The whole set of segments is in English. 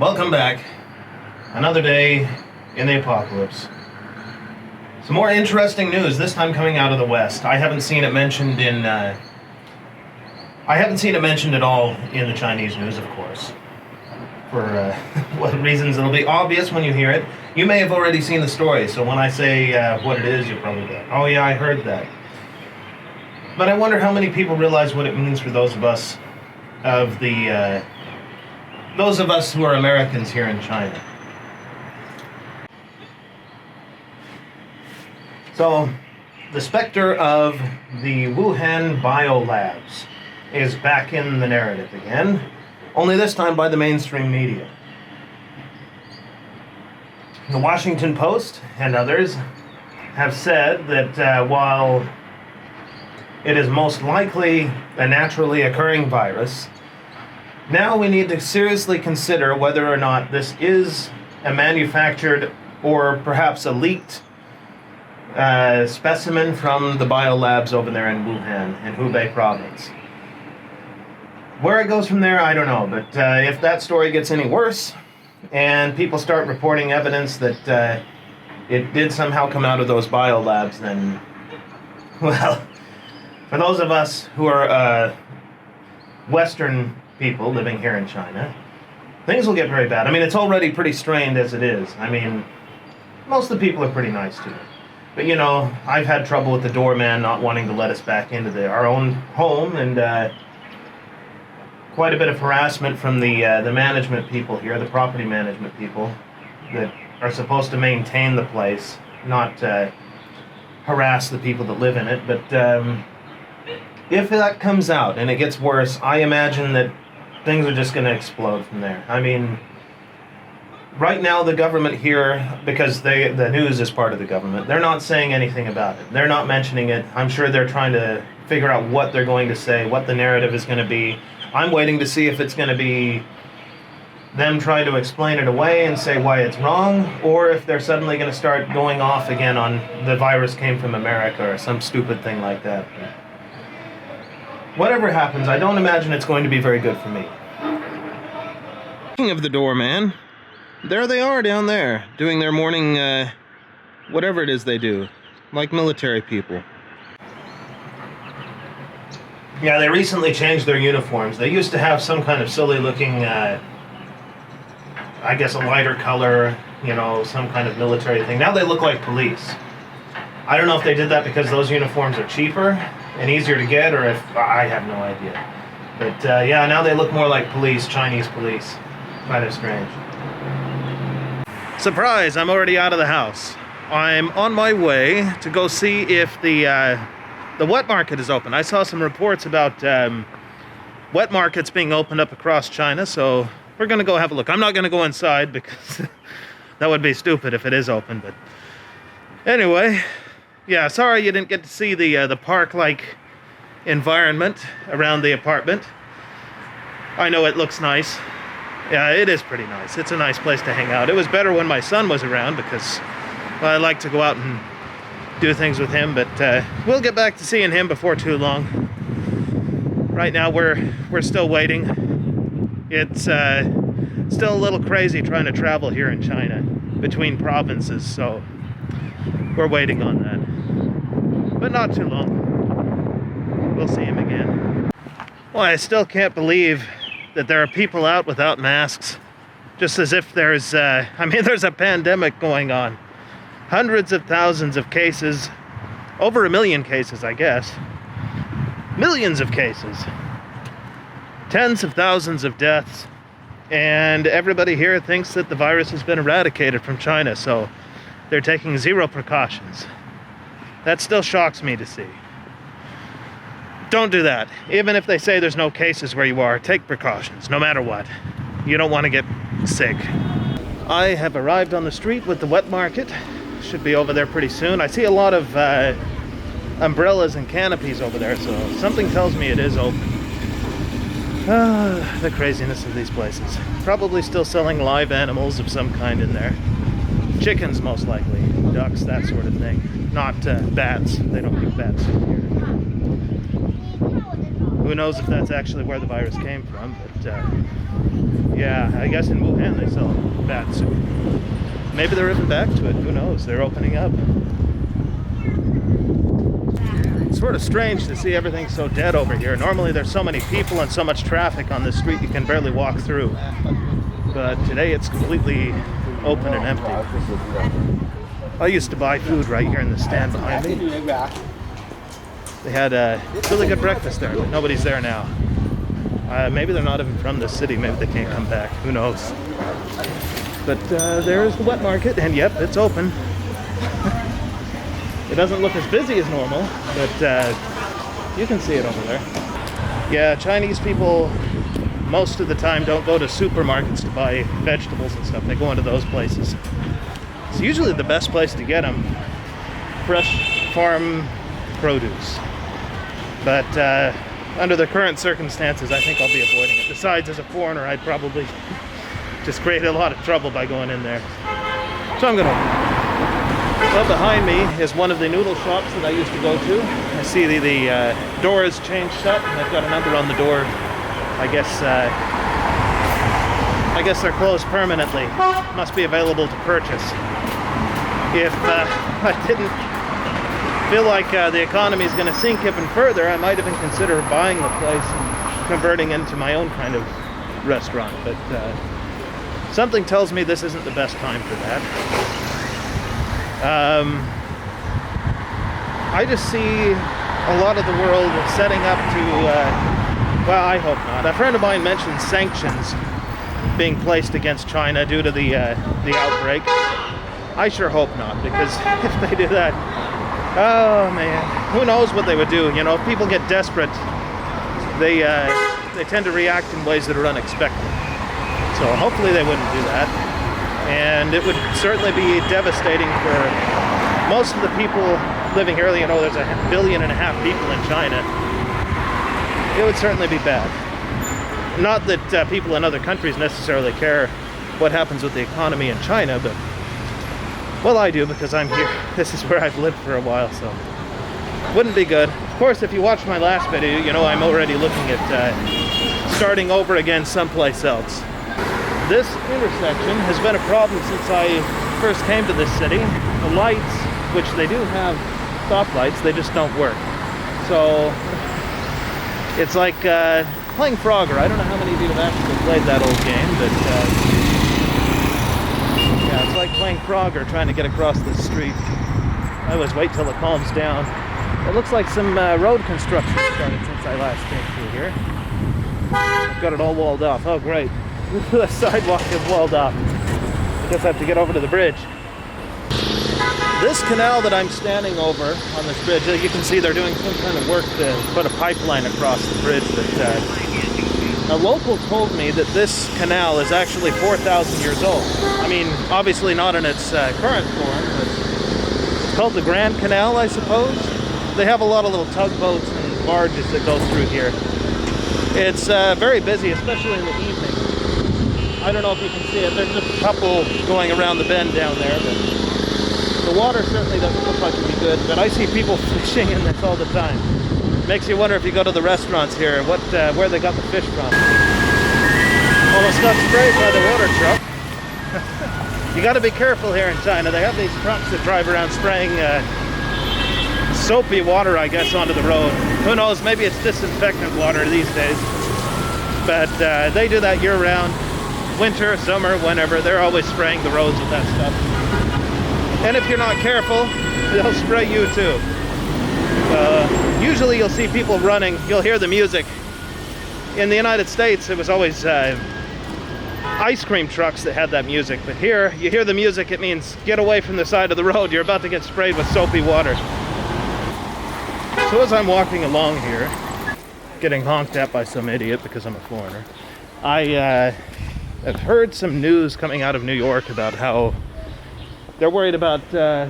Welcome back. Another day in the apocalypse. Some more interesting news, this time coming out of the West. I haven't seen it mentioned at all in the Chinese news, of course. For what reasons, it'll be obvious when you hear it. You may have already seen the story, so when I say what it is, you'll probably go, oh yeah, I heard that. But I wonder how many people realize what it means for those of us who are Americans here in China. So, the specter of the Wuhan biolabs is back in the narrative again, only this time by the mainstream media. The Washington Post and others have said that while it is most likely a naturally occurring virus, now we need to seriously consider whether or not this is a manufactured or perhaps a leaked specimen from the biolabs over there in Wuhan, in Hubei province. Where it goes from there, I don't know, but if that story gets any worse, and people start reporting evidence that it did somehow come out of those biolabs, then, well, for those of us who are Western people living here in China, things will get very bad. I mean, it's already pretty strained as it is. I mean, most of the people are pretty nice to it. But, you know, I've had trouble with the doorman not wanting to let us back into our own home, and quite a bit of harassment from the management people here, the property management people that are supposed to maintain the place, not harass the people that live in it. But if that comes out and it gets worse, I imagine that things are just going to explode from there. I mean, right now the government here, because the news is part of the government, they're not saying anything about it. They're not mentioning it. I'm sure they're trying to figure out what they're going to say, what the narrative is going to be. I'm waiting to see if it's going to be them trying to explain it away and say why it's wrong, or if they're suddenly going to start going off again on the virus came from America or some stupid thing like that. Whatever happens, I don't imagine it's going to be very good for me. Speaking of the doorman, there they are down there, doing their morning, whatever it is they do, like military people. Yeah, they recently changed their uniforms. They used to have some kind of silly looking, I guess a lighter color, you know, some kind of military thing. Now they look like police. I don't know if they did that because those uniforms are cheaper and easier to get, or if, I have no idea. But yeah, now they look more like police, Chinese police. Kind of strange. Surprise, I'm already out of the house. I'm on my way to go see if the wet market is open. I saw some reports about wet markets being opened up across China, so we're going to go have a look. I'm not going to go inside because that would be stupid if it is open, but anyway, yeah, sorry you didn't get to see the park-like environment around the apartment. I know it looks nice. Yeah, it is pretty nice. It's a nice place to hang out. It was better when my son was around because, well, I like to go out and do things with him, but we'll get back to seeing him before too long. Right now we're still waiting. It's still a little crazy trying to travel here in China between provinces, so we're waiting on that. But not too long. We'll see him again. Well, I still can't believe that there are people out without masks, just as if there's there's a pandemic going on. Hundreds of thousands of cases, over 1 million cases, I guess. Millions of cases. Tens of thousands of deaths. And everybody here thinks that the virus has been eradicated from China, so they're taking zero precautions. That still shocks me to see. Don't do that. Even if they say there's no cases where you are, take precautions, no matter what. You don't want to get sick. I have arrived on the street with the wet market. Should be over there pretty soon. I see a lot of umbrellas and canopies over there, so something tells me it is open. The craziness of these places. Probably still selling live animals of some kind in there. Chickens, most likely. Ducks, that sort of thing. Not bats. They don't keep bats here. Who knows if that's actually where the virus came from, but Yeah, I guess in Wuhan they sell bat soup. Maybe they're even back to it. Who knows? They're opening up. It's sort of strange to see everything so dead over here. Normally there's so many people and so much traffic on this street you can barely walk through. But today it's completely open and empty. I used to buy food right here in the stand behind me. They had a really good breakfast there, but nobody's there now. Maybe they're not even from this city. Maybe they can't come back. Who knows? But there's the wet market, and yep, it's open. It doesn't look as busy as normal, but you can see it over there. Yeah, Chinese people most of the time don't go to supermarkets to buy vegetables and stuff. They go into those places. It's usually the best place to get them. Fresh farm produce. But under the current circumstances, I think I'll be avoiding it. Besides, as a foreigner, I'd probably just create a lot of trouble by going in there. So I'm gonna... Well, behind me is one of the noodle shops that I used to go to. I see the door is changed shut, and they've got a number on the door. I guess they're closed permanently. Must be available to purchase. If I didn't feel like the economy is going to sink even further, I might even consider buying the place and converting into my own kind of restaurant. But something tells me this isn't the best time for that. I just see a lot of the world setting up to, well, I hope not. A friend of mine mentioned sanctions being placed against China due to the outbreak. I sure hope not, because if they do that, oh man, who knows what they would do. You know, if people get desperate, they tend to react in ways that are unexpected. So hopefully they wouldn't do that. And it would certainly be devastating for most of the people living here. You know, there's 1.5 billion people in China. It would certainly be bad. Not that people in other countries necessarily care what happens with the economy in China, but, well, I do, because I'm here. This is where I've lived for a while, so wouldn't be good. Of course, if you watched my last video, you know I'm already looking at starting over again someplace else. This intersection has been a problem since I first came to this city. The lights, which they do have stoplights, they just don't work. So it's like playing Frogger. I don't know how many of you have actually played that old game, but yeah, it's like playing Frogger trying to get across this street. I always wait till it calms down. It looks like some road construction started since I last came through here. I've got it all walled off. Oh, great. The sidewalk is walled off. I guess I have to get over to the bridge. This canal that I'm standing over on this bridge, you can see they're doing some kind of work to put a pipeline across the bridge. But a local told me that this canal is actually 4,000 years old. I mean, obviously not in its current form, but it's called the Grand Canal, I suppose. They have a lot of little tugboats and barges that go through here. It's very busy, especially in the evening. I don't know if you can see it. There's just a couple going around the bend down there, but the water certainly doesn't look like it'd be good. But I see people fishing in this all the time. Makes you wonder if you go to the restaurants here, where they got the fish from. Almost got sprayed by the water truck. You got to be careful here in China. They have these trucks that drive around spraying soapy water, I guess, onto the road. Who knows? Maybe it's disinfectant water these days. But they do that year-round. Winter, summer, whenever, they're always spraying the roads with that stuff. And if you're not careful, they'll spray you too. Usually you'll see people running, you'll hear the music. In the United States, it was always ice cream trucks that had that music. But here, you hear the music, it means get away from the side of the road. You're about to get sprayed with soapy water. So as I'm walking along here, getting honked at by some idiot because I'm a foreigner, I've heard some news coming out of New York about how they're worried about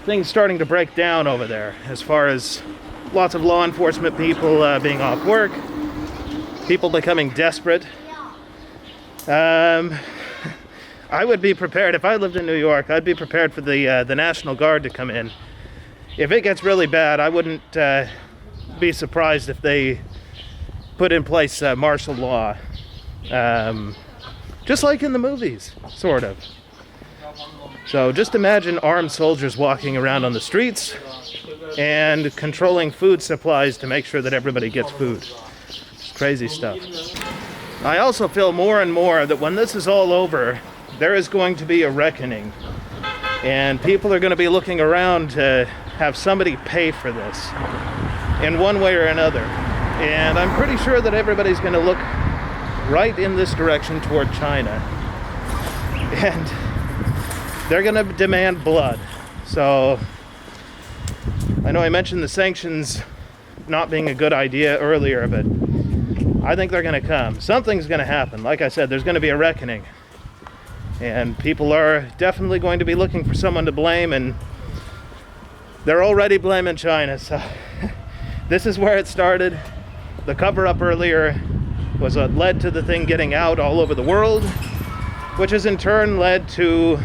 things starting to break down over there, as far as lots of law enforcement people being off work, people becoming desperate. I would be prepared, if I lived in New York, I'd be prepared for the National Guard to come in. If it gets really bad, I wouldn't be surprised if they put in place martial law. Just like in the movies, sort of. So just imagine armed soldiers walking around on the streets and controlling food supplies to make sure that everybody gets food. It's crazy stuff. I also feel more and more that when this is all over, there is going to be a reckoning. And people are going to be looking around to have somebody pay for this in one way or another. And I'm pretty sure that everybody's going to look right in this direction toward China. And they're going to demand blood. So I know I mentioned the sanctions not being a good idea earlier, but I think they're going to come. Something's going to happen. Like I said, there's going to be a reckoning. And people are definitely going to be looking for someone to blame, and they're already blaming China. So this is where it started. The cover-up earlier was what led to the thing getting out all over the world, which has in turn led to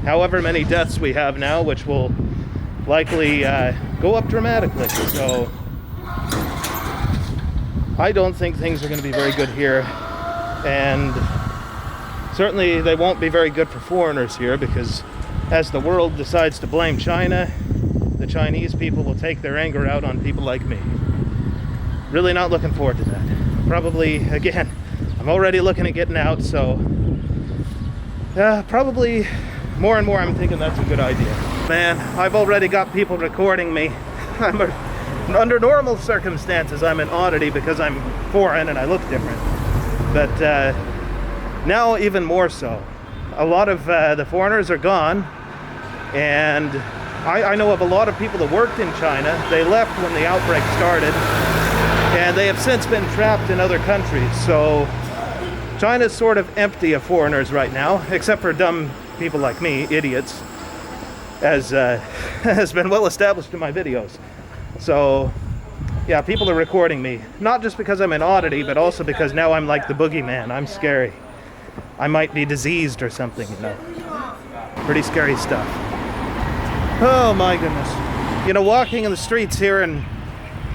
however many deaths we have now, which will likely go up dramatically. So I don't think things are going to be very good here, and certainly they won't be very good for foreigners here, because as the world decides to blame China, the Chinese people will take their anger out on people like me. Really not looking forward to that. Probably, again, I'm already looking at getting out, so probably more and more I'm thinking that's a good idea. Man, I've already got people recording me. Under normal circumstances, I'm an oddity because I'm foreign and I look different. But now even more so. A lot of the foreigners are gone, and I know of a lot of people that worked in China. They left when the outbreak started, and they have since been trapped in other countries. So China's sort of empty of foreigners right now, except for dumb people like me, idiots, as has been well established in my videos. So yeah, people are recording me, not just because I'm an oddity, but also because now I'm like the boogeyman. I'm scary. I might be diseased or something, you know. Pretty scary stuff. Oh my goodness. You know, walking in the streets here in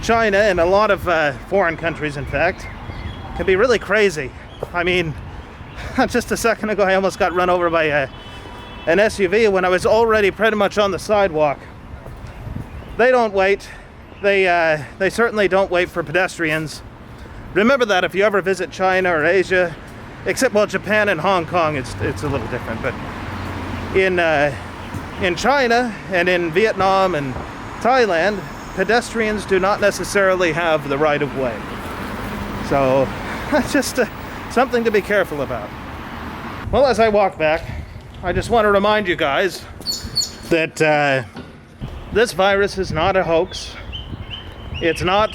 China, and a lot of foreign countries in fact, can be really crazy. I mean, just a second ago I almost got run over by an SUV when I was already pretty much on the sidewalk. They don't wait. They certainly don't wait for pedestrians. Remember that if you ever visit China or Asia, except, well, Japan and Hong Kong, it's a little different, but in China and in Vietnam and Thailand, pedestrians do not necessarily have the right of way. So that's just something to be careful about. Well, as I walk back, I just want to remind you guys that this virus is not a hoax. It's not,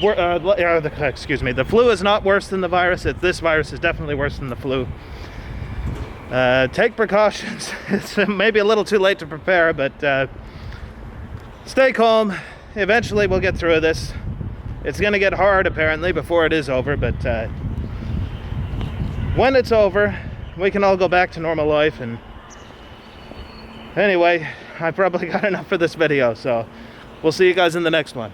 excuse me, the flu is not worse than the virus. This virus is definitely worse than the flu. Take precautions. It's maybe a little too late to prepare, but stay calm. Eventually we'll get through this. It's going to get hard apparently before it is over, but when it's over, we can all go back to normal life. And anyway, I probably got enough for this video, so we'll see you guys in the next one.